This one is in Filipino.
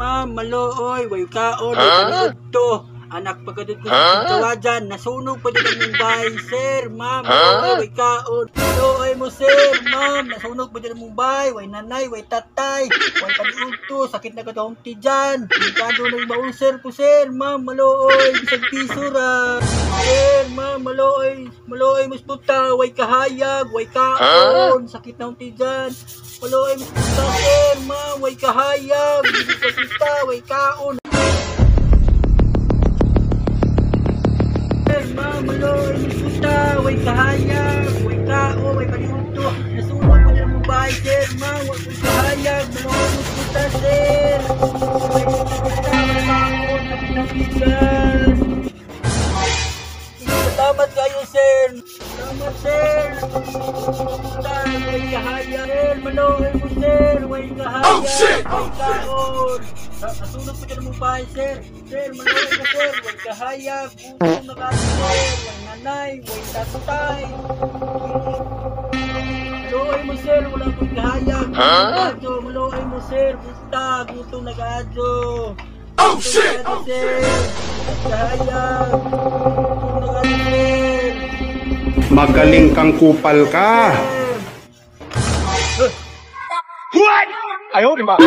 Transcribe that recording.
ma'am, malooy, way kaon, way to. Anak pagkadot ko sa kawajan, nasunog pa din ang Mumbai. Sir, ma'am, malooy, way kaon. Malooy mo, sir, ma'am, nasunog pa din ang Mumbai. Way nanay, way tatay, way paniunto, sakit na katawang tijan. Kado na yung baon, sir ko, sir, ma'am, malooy, bisag piso ra. Sir, ma'am, malooy, mas puta, way kahayag, way kaon, sakit na ang tijan. Malooy, mas puta, sir, ma'am, way kahayag, bisag puta, way kaon. Malooy, mas puta, way kahayag, way kao, way paniunto. Nasunog pa din ang Mumbai, sir, ma'am, way kahayag. Malooy, mas puta, sir. Way puta, way kaon, sakit na ang tijan. Salamat kayo, sir. Salamat, sir. Way kahayag, sir. Malooy mo, sir. Way kahayag. Way kaon. Nasunog pa dyan ang Mumbai, sir. Sir, malooy mo, sir. Way kahayag. Gutom na kasi, sir. Way nanay. Way tatay. Malooy mo, sir. Wala akong kahayag. Malooy mo, sir. Basta. Gutom na kadyo. Oh, shit! Sir. Kahayag. Magaling kang kupal ka. What? Ayaw, di ba?